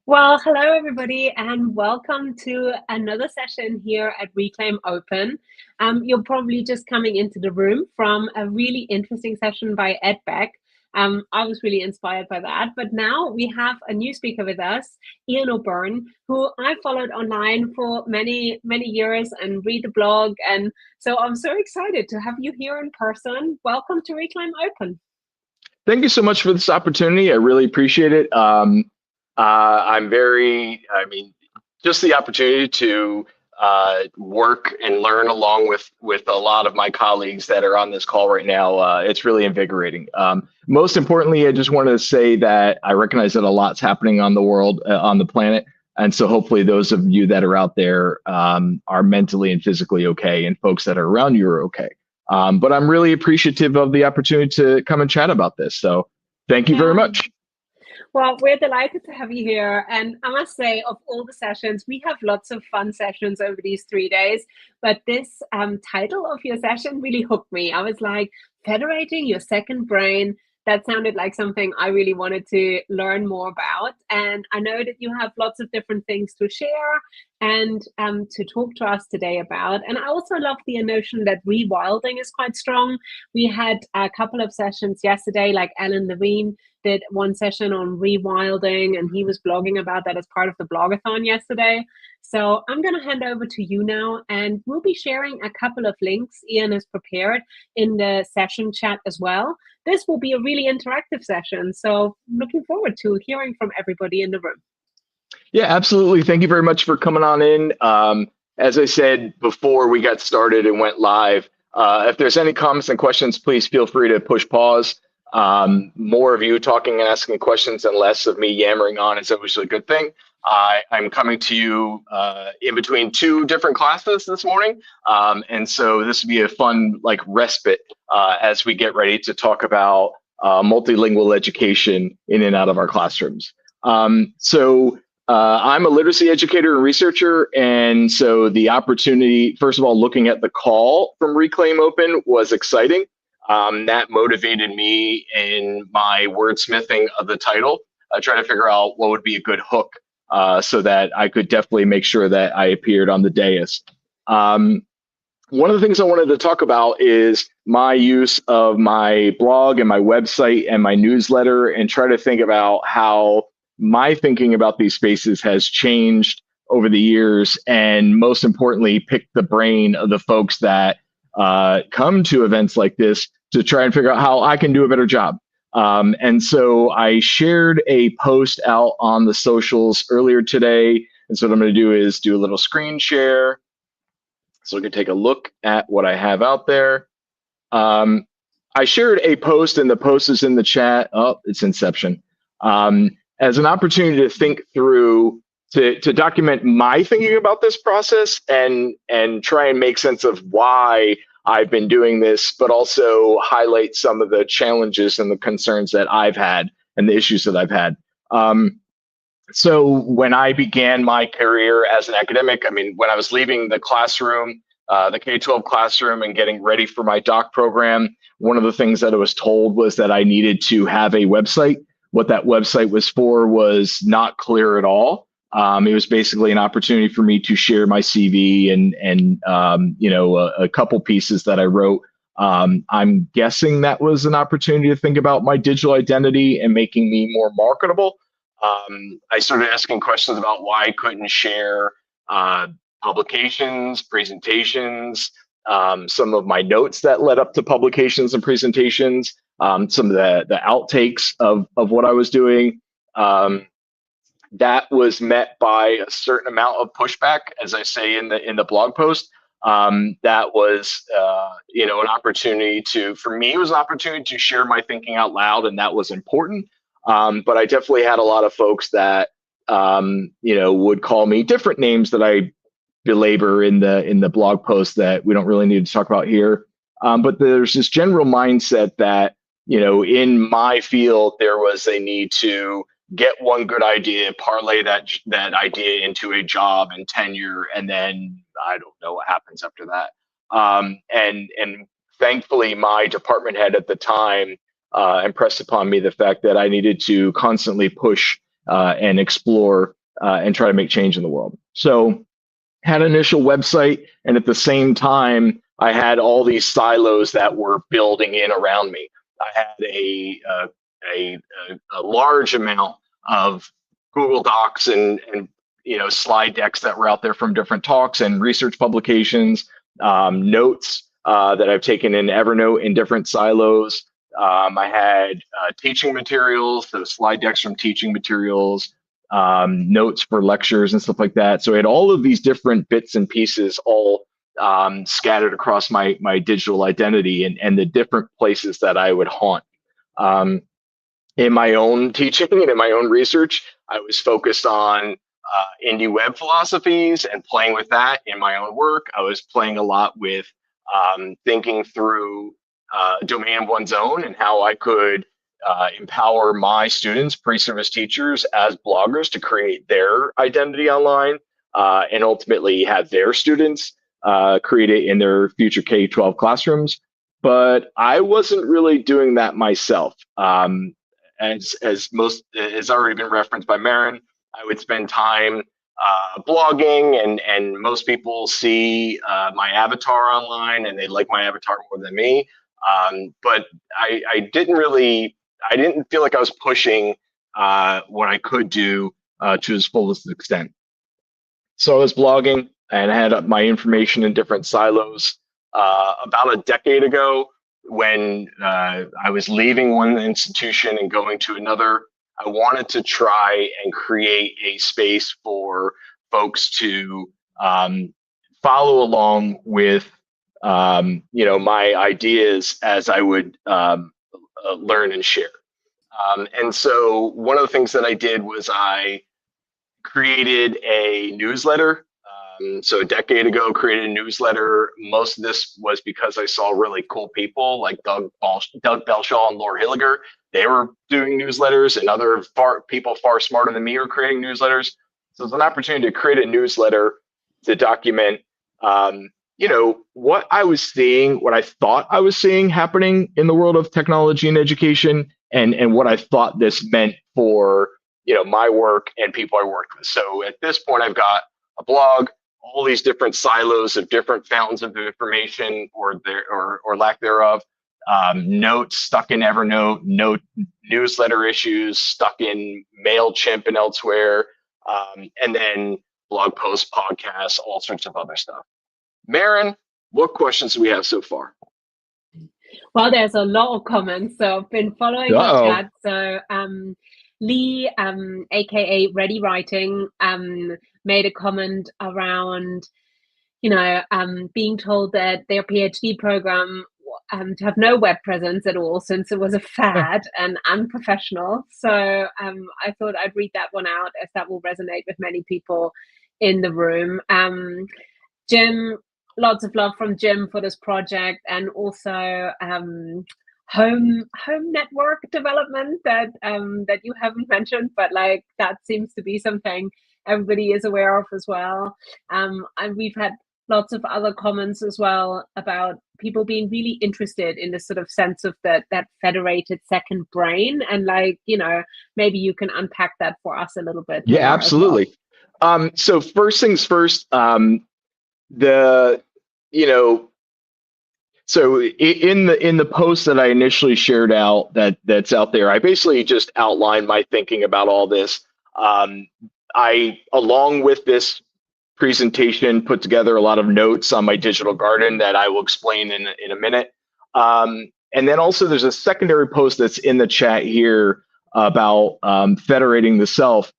Well, hello everybody, and welcome to another session here at Reclaim Open. You're probably just coming into the room from a really interesting session by Ed Beck. I was really inspired by that. But now we have a new speaker with us, Ian O'Byrne, who I followed online for many, many years and read the blog. And so I'm so excited to have you here in person. Welcome to Reclaim Open. Thank you so much for this opportunity. I really appreciate it. Just the opportunity to work and learn along with a lot of my colleagues that are on this call right now. It's really invigorating. Most importantly, I just wanted to say that I recognize that a lot's happening on the world, on the planet. And so hopefully those of you that are out there are mentally and physically okay, and folks that are around you are okay. But I'm really appreciative of the opportunity to come and chat about this. So thank you very much. Well, we're delighted to have you here. And I must say, of all the sessions, we have lots of fun sessions over these 3 days. But this title of your session really hooked me. I was like, Federating Your Second Brain. That sounded like something I really wanted to learn more about. And I know that you have lots of different things to share and to talk to us today about. And I also love the notion that rewilding is quite strong. We had a couple of sessions yesterday, like Alan Levine did one session on rewilding, and he was blogging about that as part of the blogathon yesterday. So I'm going to hand over to you now, and we'll be sharing a couple of links Ian has prepared in the session chat as well. This will be a really interactive session, so looking forward to hearing from everybody in the room. Yeah, absolutely. Thank you very much for coming on in. As I said before we got started and went live, if there's any comments and questions, please feel free to push pause. More of you talking and asking questions and less of me yammering on is always a good thing. I'm coming to you in between two different classes this morning. And so this will be a fun respite as we get ready to talk about multilingual education in and out of our classrooms. I'm a literacy educator and researcher, and so the opportunity, first of all, looking at the call from Reclaim Open was exciting. That motivated me in my wordsmithing of the title, trying to figure out what would be a good hook so that I could definitely make sure that I appeared on the dais. One of the things I wanted to talk about is my use of my blog and my website and my newsletter, and try to think about how my thinking about these spaces has changed over the years, and most importantly, pick the brain of the folks that come to events like this to try and figure out how I can do a better job. And so I shared a post out on the socials earlier today. And so what I'm going to do is do a little screen share so we can take a look at what I have out there. I shared a post, and the post is in the chat. Oh, it's Inception. As an opportunity to think through, to document my thinking about this process and try and make sense of why I've been doing this, but also highlight some of the challenges and the concerns that I've had and the issues that I've had. So when I began my career as an academic, when I was leaving the classroom, the K-12 classroom, and getting ready for my doc program, one of the things that I was told was that I needed to have a website. What that website was for was not clear at all. It was basically an opportunity for me to share my CV and a couple pieces that I wrote. I'm guessing that was an opportunity to think about my digital identity and making me more marketable. I started asking questions about why I couldn't share publications, presentations, some of my notes that led up to publications and presentations, some of the outtakes of what I was doing. That was met by a certain amount of pushback, as I say in the blog post. That was an opportunity for me, it was an opportunity to share my thinking out loud, and that was important. But I definitely had a lot of folks that would call me different names that I belabor in the blog post that we don't really need to talk about here. But there's this general mindset that in my field there was a need to get one good idea, parlay that idea into a job and tenure, and then I don't know what happens after that. And thankfully, my department head at the time impressed upon me the fact that I needed to constantly push and explore and try to make change in the world. So had an initial website, and at the same time, I had all these silos that were building in around me. I had a large amount of Google Docs and slide decks that were out there from different talks and research publications, notes that I've taken in Evernote in different silos. I had teaching materials, so slide decks from teaching materials, notes for lectures and stuff like that. So I had all of these different bits and pieces all scattered across my digital identity and the different places that I would haunt. In my own teaching and in my own research, I was focused on indie web philosophies and playing with that in my own work. I was playing a lot with thinking through domain of one's own and how I could empower my students, pre-service teachers, as bloggers to create their identity online and ultimately have their students create it in their future K-12 classrooms. But I wasn't really doing that myself. As already been referenced by Maren, I would spend time blogging, and most people see my avatar online and they like my avatar more than me. But I didn't feel like I was pushing what I could do to its fullest extent. So I was blogging and I had my information in different silos. About a decade ago, when I was leaving one institution and going to another, I wanted to try and create a space for folks to follow along with my ideas as I would learn and share. And so one of the things that I did was I created a newsletter. So a decade ago, created a newsletter. Most of this was because I saw really cool people like Doug Belshaw and Laura Hilliger. They were doing newsletters, and other people far smarter than me were creating newsletters. So it's an opportunity to create a newsletter to document, what I was seeing, what I thought I was seeing happening in the world of technology and education, and what I thought this meant for my work and people I worked with. So at this point, I've got a blog, all these different silos of different fountains of information or lack thereof, notes stuck in Evernote, newsletter issues stuck in MailChimp and elsewhere, and then blog posts, podcasts, all sorts of other stuff. Maren, what questions do we have so far? Well, there's a lot of comments, so I've been following the chat. So Lee, aka Ready Writing, made a comment around, being told that their PhD program to have no web presence at all, since it was a fad and unprofessional. So I thought I'd read that one out, as that will resonate with many people in the room. Jim, lots of love from Jim for this project, and also home network development that you haven't mentioned, but like that seems to be something everybody is aware of as well. And we've had lots of other comments as well about people being really interested in this sort of sense of that federated second brain, and maybe you can unpack that for us a little bit. Yeah, absolutely. Well. So first things first, so in the post that I initially shared out that's out there, I basically just outlined my thinking about all this. I, along with this presentation, put together a lot of notes on my digital garden that I will explain in a minute. And then also there's a secondary post that's in the chat here about federating the self.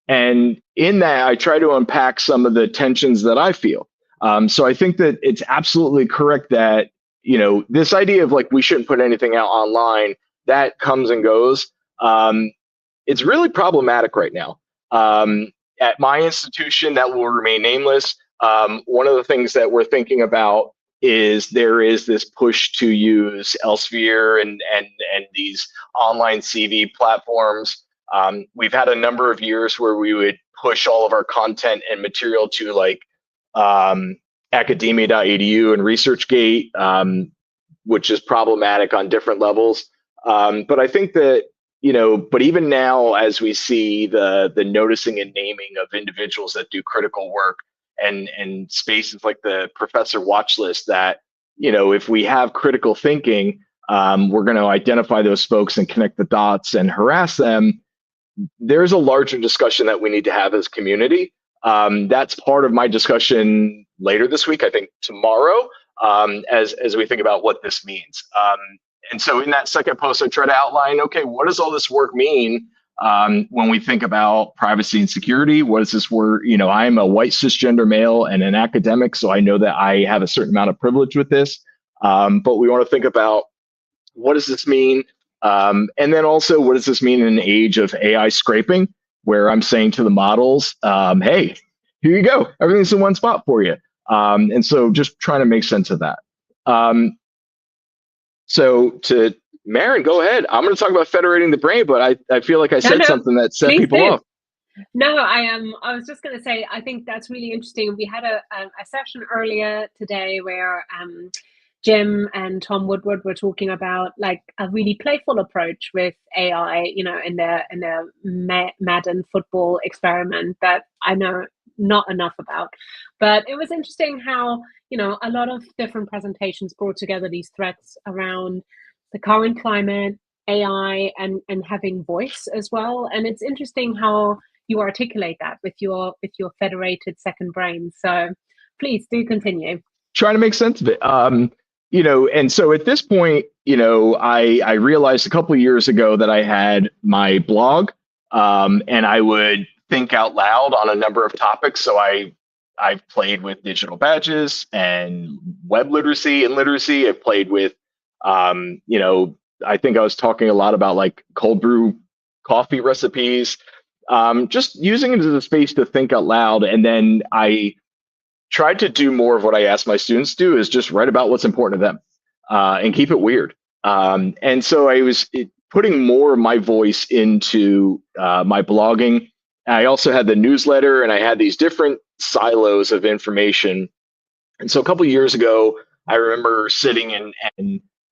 And in that, I try to unpack some of the tensions that I feel. So I think that it's absolutely correct that, this idea of like, we shouldn't put anything out online, that comes and goes. It's really problematic right now. At my institution, that will remain nameless, one of the things that we're thinking about is there is this push to use Elsevier and these online CV platforms. We've had a number of years where we would push all of our content and material to like academia.edu and ResearchGate, which is problematic on different levels. But I think that, but even now, as we see the noticing and naming of individuals that do critical work and spaces like the professor watch list, that, if we have critical thinking, we're going to identify those folks and connect the dots and harass them. There's a larger discussion that we need to have as community. That's part of my discussion later this week, I think tomorrow, as we think about what this means. And so in that second post, I try to outline, okay, what does all this work mean when we think about privacy and security? What does this work? I'm a white cisgender male and an academic, so I know that I have a certain amount of privilege with this. But we want to think about, what does this mean? And then also, what does this mean in an age of AI scraping, where I'm saying to the models, hey, here you go, everything's in one spot for you. And so just trying to make sense of that. So to Maren, go ahead. I'm going to talk about federating the brain, but I feel like I said something that set people off. No, I was just going to say, I think that's really interesting. We had a session earlier today where Jim and Tom Woodward were talking about like a really playful approach with AI, in their Madden football experiment that I know not enough about. But it was interesting how, a lot of different presentations brought together these threats around the current climate, AI, and having voice as well. And it's interesting how you articulate that with your federated second brain. So please do continue. Trying to make sense of it. And so at this point, I realized a couple of years ago that I had my blog, and I would think out loud on a number of topics. So I've played with digital badges and web literacy and literacy. I've played with, I think I was talking a lot about like cold brew coffee recipes, just using it as a space to think out loud. And then I tried to do more of what I asked my students to do, is just write about what's important to them and keep it weird. And so I was putting more of my voice into my blogging. I also had the newsletter, and I had these different silos of information. And so a couple of years ago, I remember sitting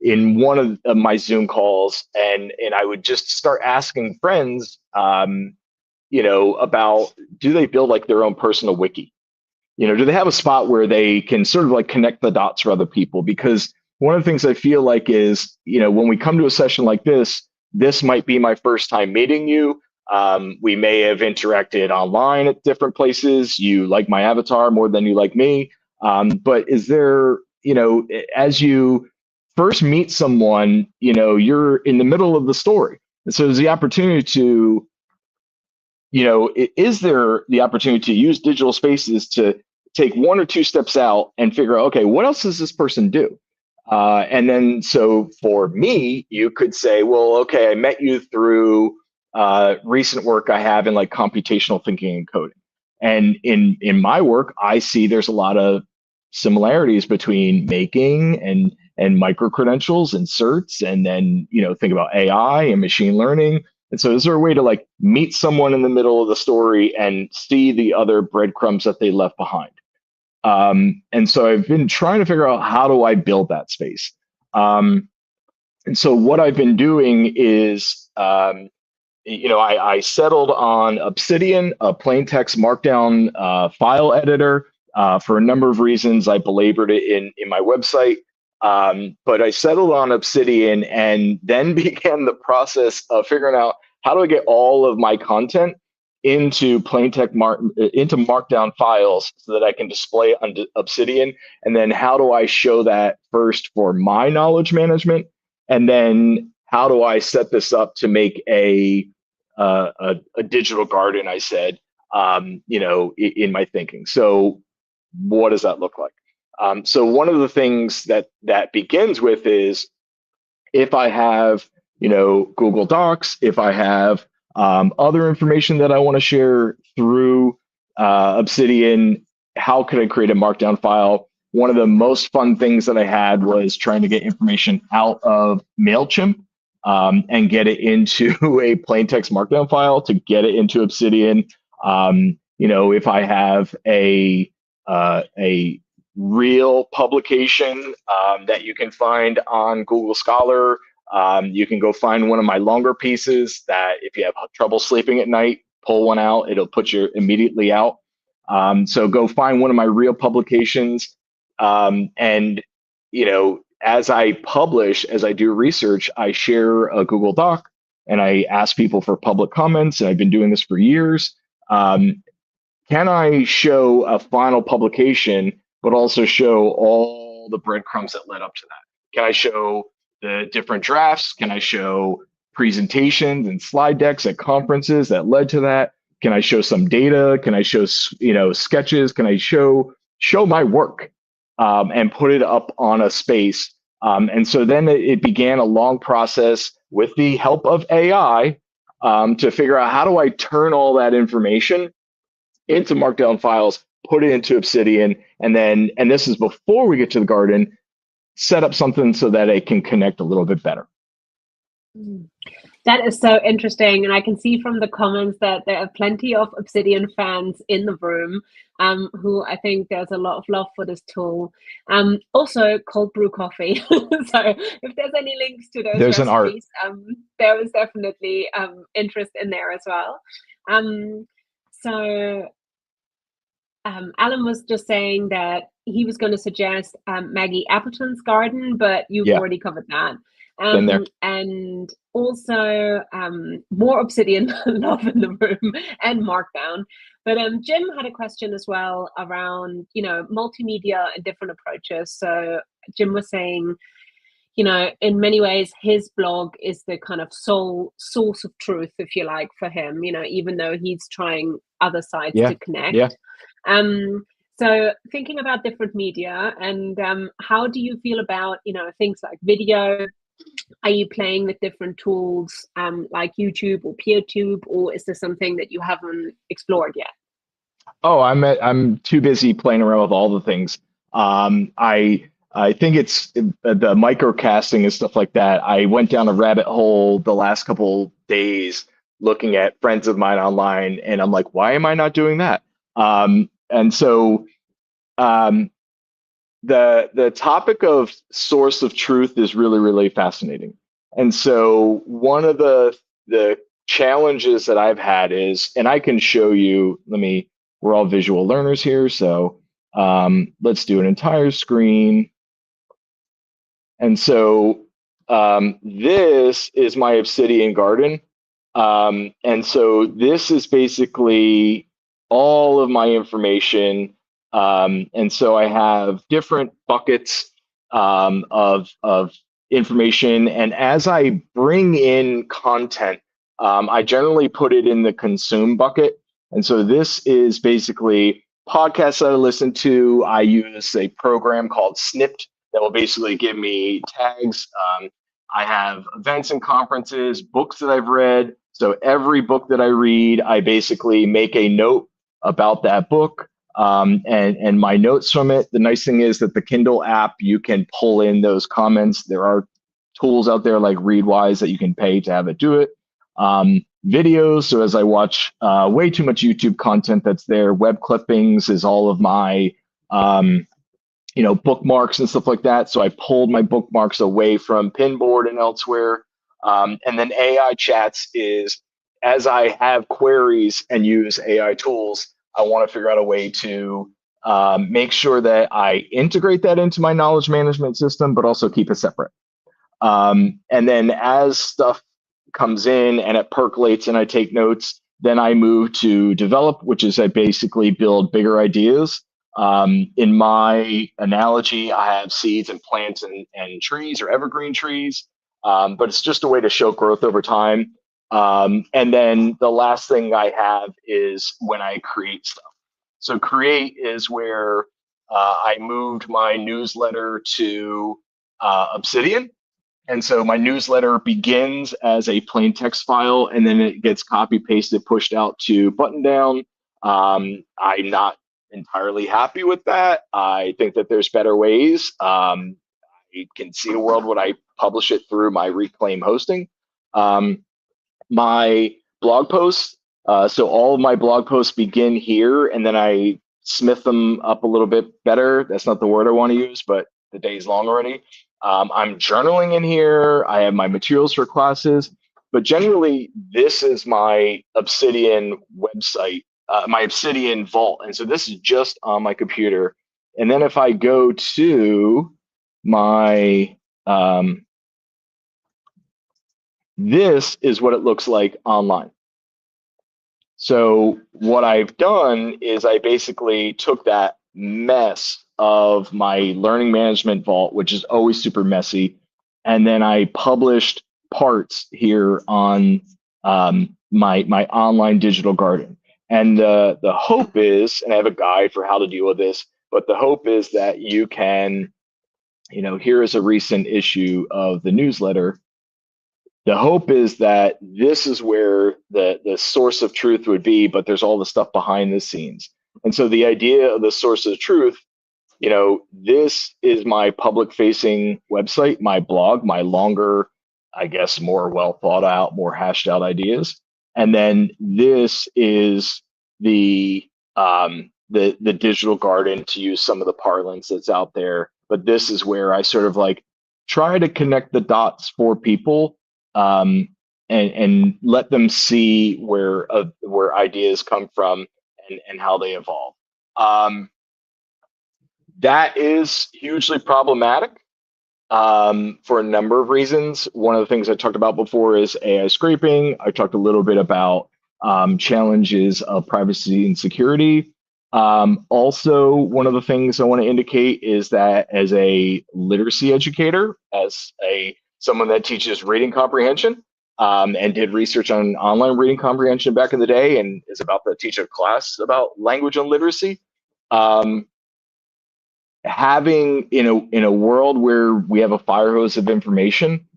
in one of my Zoom calls, and I would just start asking friends, about, do they build like their own personal wiki? Do they have a spot where they can sort of like connect the dots for other people? Because one of the things I feel like is, when we come to a session like this might be my first time meeting you. We may have interacted online at different places. You like my avatar more than you like me. But is there, as you first meet someone, you're in the middle of the story. And so there's the opportunity to, is there the opportunity to use digital spaces to take one or two steps out and figure out, okay, what else does this person do? And then, so for me, you could say, well, okay, I met you through recent work I have in like computational thinking and coding. And in my work, I see there's a lot of similarities between making and micro credentials and certs, and then, think about AI and machine learning. And so is there a way to like meet someone in the middle of the story and see the other breadcrumbs that they left behind? And so I've been trying to figure out, how do I build that space? And so what I've been doing is, I settled on Obsidian, a plain text markdown file editor, for a number of reasons. I belabored it in my website. But I settled on Obsidian, and then began the process of figuring out, how do I get all of my content into into markdown files so that I can display on Obsidian? And then how do I show that first for my knowledge management? And then how do I set this up to make a digital garden, I said, in my thinking. So what does that look like? So one of the things that begins with is, if I have, Google Docs, if I have other information that I want to share through Obsidian, how can I create a markdown file? One of the most fun things that I had was trying to get information out of MailChimp and get it into a plain text markdown file to get it into Obsidian. If I have a real publication that you can find on Google Scholar, You can go find one of my longer pieces that if you have trouble sleeping at night, pull one out. It'll put you immediately out. So go find one of my real publications. And, as I publish, as I do research, I share a Google Doc and I ask people for public comments. And I've been doing this for years. Can I show a final publication, but also show all the breadcrumbs that led up to that? Can I show the different drafts? Can I show presentations and slide decks at conferences that led to that? Can I show some data? Can I show, sketches? Can I show my work and put it up on a space? And so then it began a long process with the help of AI to figure out how do I turn all that information into Markdown files, put it into Obsidian, and this is before we get to the garden, set up something so that it can connect a little bit better. That is so interesting. And I can see from the comments that there are plenty of Obsidian fans in the room who I think there's a lot of love for this tool. Also cold brew coffee. So if there's any links to those there's recipes, there is definitely interest in there as well. So Alan was just saying that he was going to suggest Maggie Appleton's garden, but you've already covered that. And also more Obsidian love in the room and Markdown. But Jim had a question as well around, multimedia and different approaches. So Jim was saying, in many ways, his blog is the kind of sole source of truth, if you like, for him, even though he's trying other sites to connect. So thinking about different media and how do you feel about, things like video? Are you playing with different tools like YouTube or PeerTube, or is this something that you haven't explored yet? Oh, I'm too busy playing around with all the things. I think it's the microcasting and stuff like that. I went down a rabbit hole the last couple days looking at friends of mine online, and I'm like, why am I not doing that? And so the topic of source of truth is really, really fascinating. And so one of the challenges that I've had is, and I can show you, we're all visual learners here. So let's do an entire screen. And so this is my Obsidian garden. And so this is basically all of my information. And so I have different buckets of information. And as I bring in content, I generally put it in the consume bucket. And so this is basically podcasts that I listen to. I use a program called Snipped that will basically give me tags. I have events and conferences, books that I've read. So every book that I read, I basically make a note about that book and my notes from it. The nice thing is that the Kindle app, you can pull in those comments. There are tools out there like Readwise that you can pay to have it do it. Videos, so as I watch way too much YouTube content that's there. Web clippings is all of my bookmarks and stuff like that. So I pulled my bookmarks away from Pinboard and elsewhere. And then AI chats is, as I have queries and use AI tools, I want to figure out a way to make sure that I integrate that into my knowledge management system, but also keep it separate. And then as stuff comes in and it percolates and I take notes, then I move to develop, which is I basically build bigger ideas. In my analogy, I have seeds and plants and trees or evergreen trees, but it's just a way to show growth over time. And then the last thing I have is when I create stuff. So create is where I moved my newsletter to Obsidian. And so my newsletter begins as a plain text file, and then it gets copy pasted, pushed out to Button Down. I'm not entirely happy with that. I think that there's better ways. I can see a world when I publish it through my Reclaim hosting. My blog posts, so all of my blog posts begin here, and then I smith them up a little bit better. That's not the word I want to use, but the day's long already. I'm journaling in here. I have my materials for classes, but generally this is my Obsidian website, my Obsidian vault. And so this is just on my computer. And then if I go to my, this is what it looks like online. So what I've done is I basically took that mess of my learning management vault, which is always super messy, and then I published parts here on my online digital garden. And the hope is, and I have a guide for how to deal with this, but the hope is that you can, here is a recent issue of the newsletter. The hope is that this is where the source of truth would be, but there's all the stuff behind the scenes. And so the idea of the source of truth, this is my public facing website, my blog, my longer, I guess, more well thought out, more hashed out ideas. And then this is the digital garden, to use some of the parlance that's out there. But this is where I sort of like try to connect the dots for people, and let them see where ideas come from and how they evolve. That is hugely problematic for a number of reasons. One of the things I talked about before is AI scraping. I talked a little bit about challenges of privacy and security. Also, one of the things I want to indicate is that as a literacy educator, as someone that teaches reading comprehension, and did research on online reading comprehension back in the day, and is about to teach a class about language and literacy. Having in a world where we have a fire hose of information,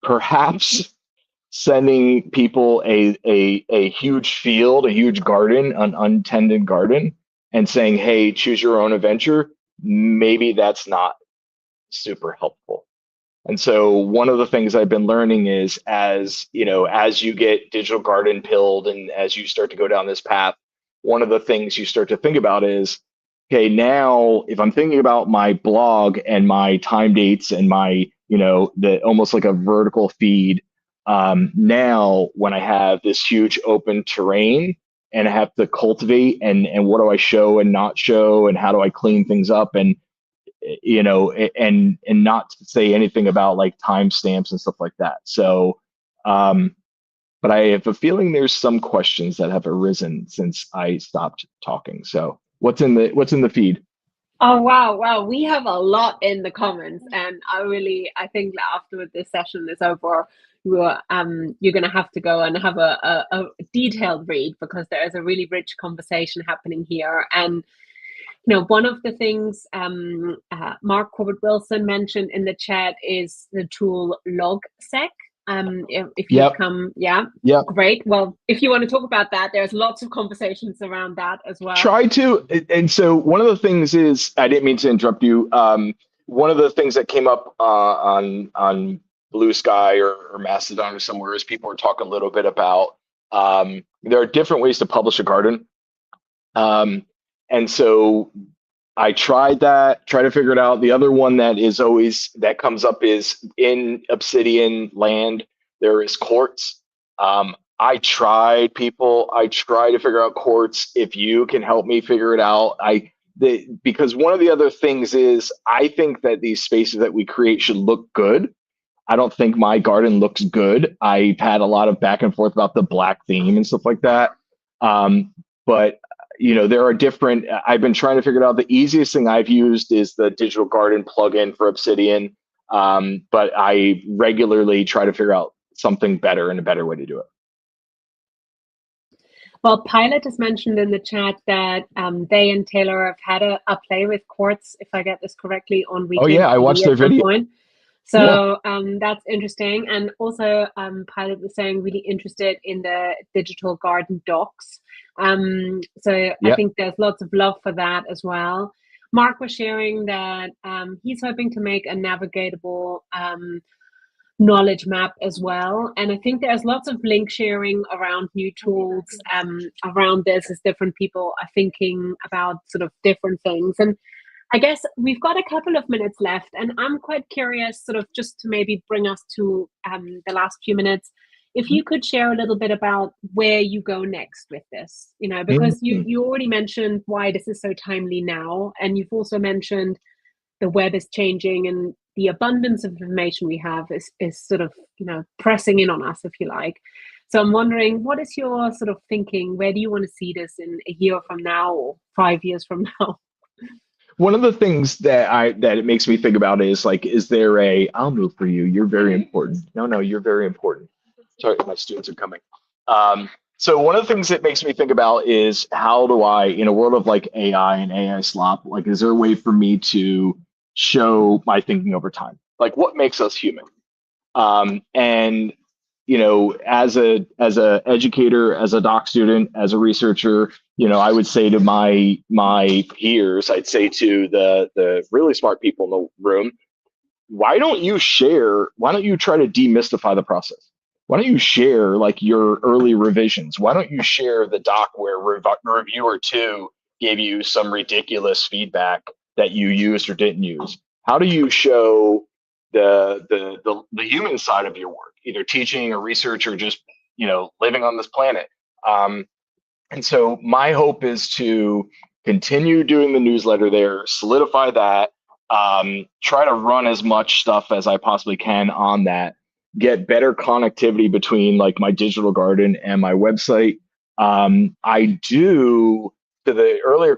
perhaps sending people a huge field, a huge garden, an untended garden, and saying, "Hey, choose your own adventure," maybe that's not super helpful. And so one of the things I've been learning is, as you get digital garden pilled and as you start to go down this path, one of the things you start to think about is, okay, now if I'm thinking about my blog and my time dates and my, the almost like a vertical feed, now when I have this huge open terrain and I have to cultivate and what do I show and not show and how do I clean things up, and and not say anything about like timestamps and stuff like that. So, but I have a feeling there's some questions that have arisen since I stopped talking. So what's in the feed? Oh, wow. We have a lot in the comments, and I think that after this session is over, you're going to have to go and have a detailed read, because there is a really rich conversation happening here. And one of the things Mark Corbett Wilson mentioned in the chat is the tool LogSec. If you come, great. Well, if you want to talk about that, there's lots of conversations around that as well. Try to. And so one of the things is, I didn't mean to interrupt you. One of the things that came up on Blue Sky or Mastodon or somewhere is people were talking a little bit about there are different ways to publish a garden. And so I tried to figure it out. The other one that comes up is in Obsidian land, there is quartz. I try to figure out quartz. If you can help me figure it out, because one of the other things is, I think that these spaces that we create should look good. I don't think my garden looks good. I've had a lot of back and forth about the black theme and stuff like that. But there are different, I've been trying to figure it out. The easiest thing I've used is the digital garden plugin for Obsidian. But I regularly try to figure out something better and a better way to do it. Well, Pilot has mentioned in the chat that they and Taylor have had a play with quartz, if I get this correctly, on Weekend. Oh yeah, I watched their video. So that's interesting. And also Pilot was saying really interested in the digital garden docs. I think there's lots of love for that as well. Mark was sharing that he's hoping to make a navigatable knowledge map as well. And I think there's lots of link sharing around new tools around this, as different people are thinking about sort of different things. And I guess we've got a couple of minutes left, and I'm quite curious, sort of just to maybe bring us to the last few minutes, if you could share a little bit about where you go next with this, because you already mentioned why this is so timely now, and you've also mentioned the web is changing and the abundance of information we have is sort of, pressing in on us, if you like. So I'm wondering, what is your sort of thinking? Where do you want to see this in a year from now or 5 years from now? One of the things that it makes me think about is like, is there I'll move for you. You're very important. No, you're very important. Sorry, my students are coming. So one of the things that makes me think about is how do I, in a world of like AI and AI slop, like, is there a way for me to show my thinking over time? Like, what makes us human? And as a educator, as a doc student, as a researcher, I would say to my peers, I'd say to the really smart people in the room, why don't you try to demystify the process? Why don't you share like your early revisions? Why don't you share the doc where reviewer 2 gave you some ridiculous feedback that you used or didn't use? How do you show the human side of your work, either teaching or research or just living on this planet? And so my hope is to continue doing the newsletter there, solidify that, try to run as much stuff as I possibly can on that, get better connectivity between like my digital garden and my website. I do, to the earlier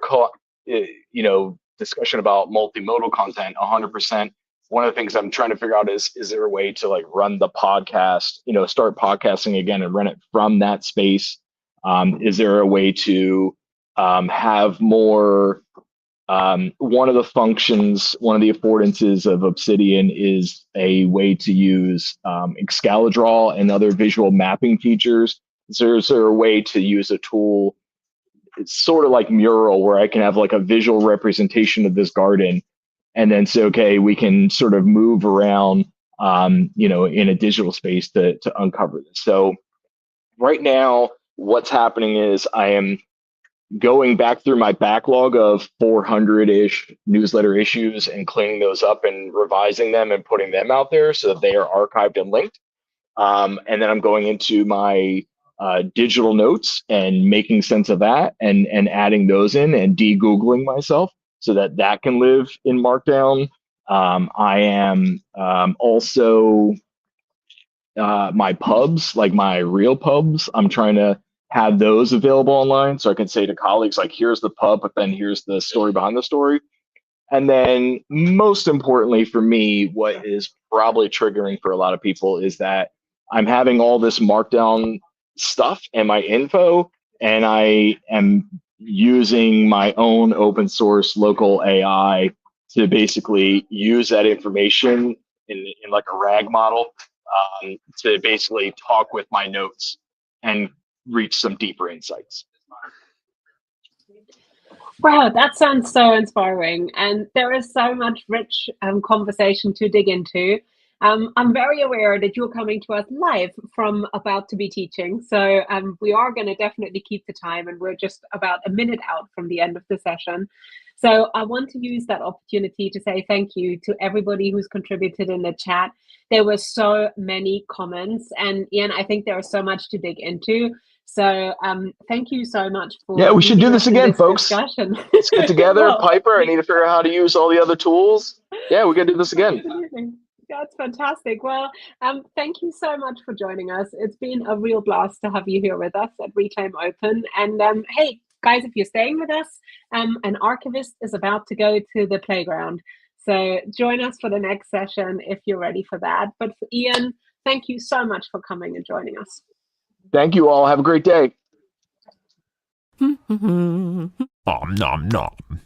discussion about multimodal content, 100%. One of the things I'm trying to figure out is there a way to like run the podcast, start podcasting again and run it from that space? Is there a way to have more? One of the functions, one of the affordances of Obsidian is a way to use Excalidraw and other visual mapping features. Is there a way to use a tool? It's sort of like Mural, where I can have like a visual representation of this garden and then say, okay, we can sort of move around, in a digital space to uncover this. So right now, what's happening is I am going back through my backlog of 400-ish newsletter issues and cleaning those up and revising them and putting them out there so that they are archived and linked. And then I'm going into my digital notes and making sense of that and adding those in and de-Googling myself so that can live in Markdown. I am also my pubs, like my real pubs, I'm trying to have those available online so I can say to colleagues, like, here's the pub, but then here's the story behind the story. And then most importantly for me, what is probably triggering for a lot of people is that I'm having all this Markdown stuff and my info, and I am using my own open source local AI to basically use that information in like a RAG model to basically talk with my notes and reach some deeper insights. Wow, that sounds so inspiring. And there is so much rich conversation to dig into. I'm very aware that you're coming to us live from About to Be Teaching. So we are going to definitely keep the time, and we're just about a minute out from the end of the session. So I want to use that opportunity to say thank you to everybody who's contributed in the chat. There were so many comments, and Ian, I think there is so much to dig into. So thank you so much for we should do this again, folks. Discussion. Let's get together. Well, Piper, I need to figure out how to use all the other tools. Yeah, we got to do this again. Absolutely. That's fantastic. Well, thank you so much for joining us. It's been a real blast to have you here with us at Reclaim Open. And hey, guys, if you're staying with us, an archivist is about to go to the playground. So join us for the next session if you're ready for that. But for Ian, thank you so much for coming and joining us. Thank you all. Have a great day. Nom nom nom.